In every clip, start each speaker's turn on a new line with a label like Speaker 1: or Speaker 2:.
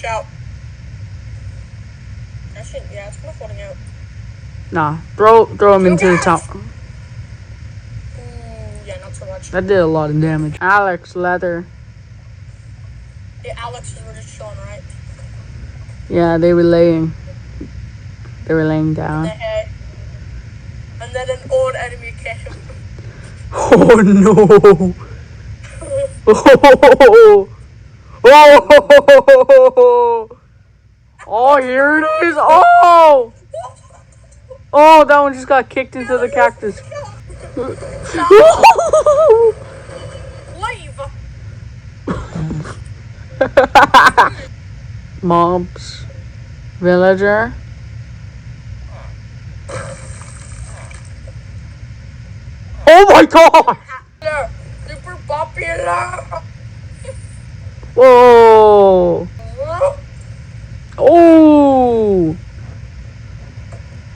Speaker 1: Watch out. Actually, yeah, it's kind of floating out.
Speaker 2: Nah, throw him into the top.
Speaker 1: Yeah, not so much.
Speaker 2: That did a lot of damage. Alex, leather.
Speaker 1: Yeah, Alex's were just chilling, right?
Speaker 2: Yeah, they were laying. They were laying down.
Speaker 1: And then an old enemy came.
Speaker 2: Oh no! Oh! Oh! Oh, here it is! Oh! Oh, that one just got kicked into the cactus. Mobs. Villager. Oh my god!
Speaker 1: Super popular.
Speaker 2: Whoa! Oh!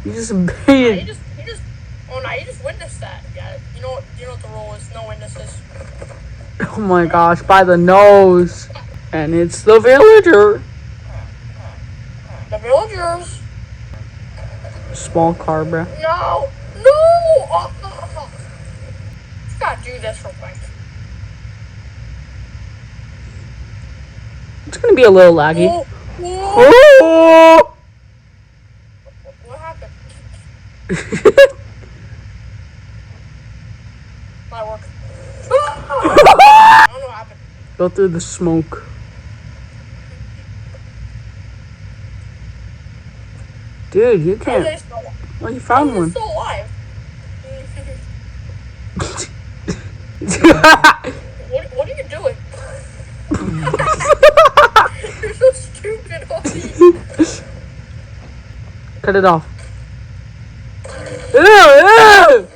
Speaker 2: You just baited.
Speaker 1: You just witnessed that. Yeah, you know what the rule is. No witnesses.
Speaker 2: Oh my gosh, by the nose. And it's the villager.
Speaker 1: The villagers.
Speaker 2: Small car, bruh.
Speaker 1: No! Oh. Just gotta do this real quick.
Speaker 2: It's gonna be a little laggy.
Speaker 1: Oh. What happened? Might work. I don't know what happened.
Speaker 2: Go through the smoke. Dude, you can't. Oh, you found one.
Speaker 1: Still alive. What are you doing? You're so stupid, Ollie.
Speaker 2: Cut it off. Ew!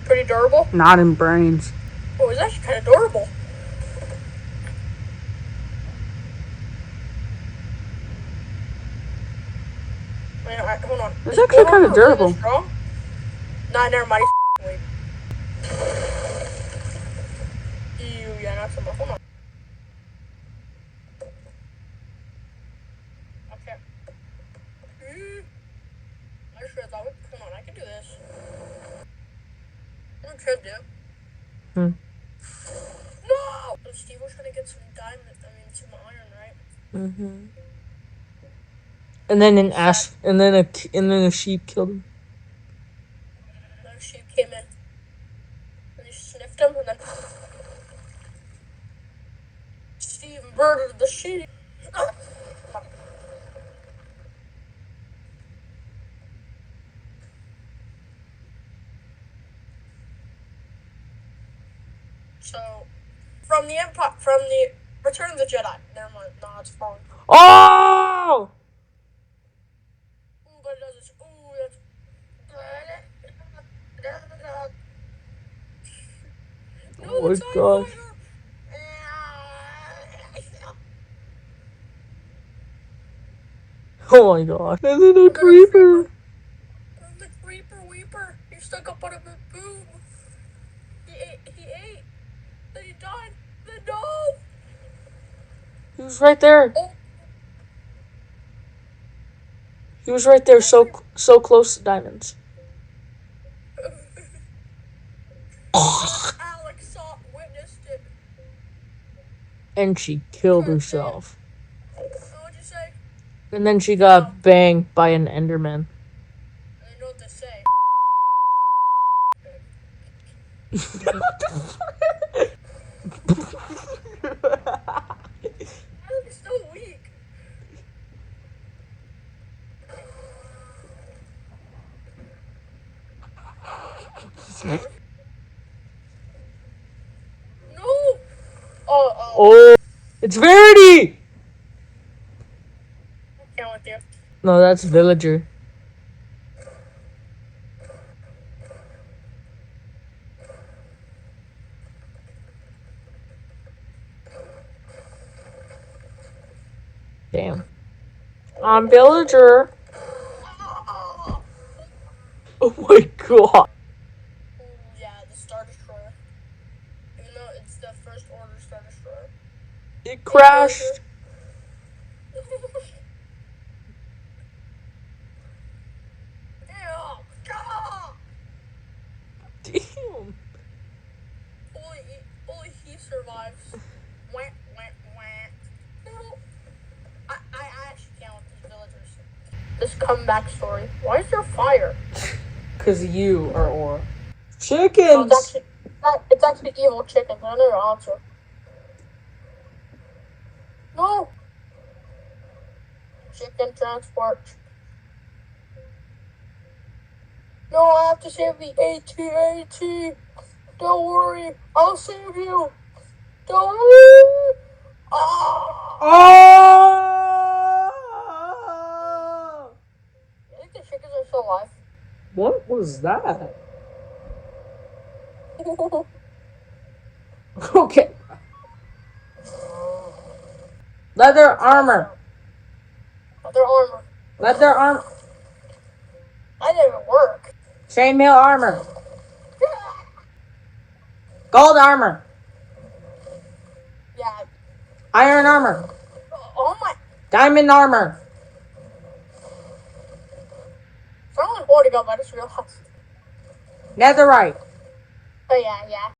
Speaker 1: Pretty durable?
Speaker 2: Not in brains.
Speaker 1: Oh, it's actually kind of durable. Wait, hold on.
Speaker 2: It's actually kind of durable.
Speaker 1: Nah, never mind. Wait. Ew, yeah, not so much. Hold on. Okay. I just realized, hold on, I can do this. I'm trying to do. No! So Steve was trying to get some some iron, right?
Speaker 2: Mm-hmm. And then a sheep killed him.
Speaker 1: Then a sheep came in. And he sniffed him, and then Steve murdered the sheep. So, from the Return of the Jedi. Never mind. No, it's wrong.
Speaker 2: Oh!
Speaker 1: But it does this. That's.
Speaker 2: Oh my gosh. Oh my gosh. And then a creeper.
Speaker 1: The creeper weeper. He stuck up on a boob. He ate. Then he died. Then no.
Speaker 2: He was right there.
Speaker 1: Oh.
Speaker 2: He was right there, so close to diamonds.
Speaker 1: Alex witnessed it.
Speaker 2: And she killed herself.
Speaker 1: What'd you say?
Speaker 2: And then she got banged by an Enderman.
Speaker 1: I know what to say. Alex is so weak. No! Oh.
Speaker 2: It's Verity!
Speaker 1: I can't with you.
Speaker 2: No, that's Villager. Damn. I'm Villager. Oh my god.
Speaker 1: Yeah, the Star Destroyer. Even though it's the First Order Star Destroyer.
Speaker 2: It crashed.
Speaker 1: comeback story. Why is there fire?
Speaker 2: Because you are Aura.
Speaker 1: No,
Speaker 2: Chickens!
Speaker 1: it's actually evil chickens. I know your answer. No! Chicken transport. No, I have to save the AT-AT. Don't worry, I'll save you. Don't worry. Oh!
Speaker 2: Oh!
Speaker 1: You think the chickens are still alive?
Speaker 2: What was that? Okay. Leather armor.
Speaker 1: Their armor.
Speaker 2: Leather armor.
Speaker 1: That didn't work.
Speaker 2: Chainmail armor. Gold armor.
Speaker 1: Yeah.
Speaker 2: Iron armor.
Speaker 1: Oh my.
Speaker 2: Diamond armor.
Speaker 1: Someone's holding up. I just realized.
Speaker 2: Netherite.
Speaker 1: Oh yeah, yeah.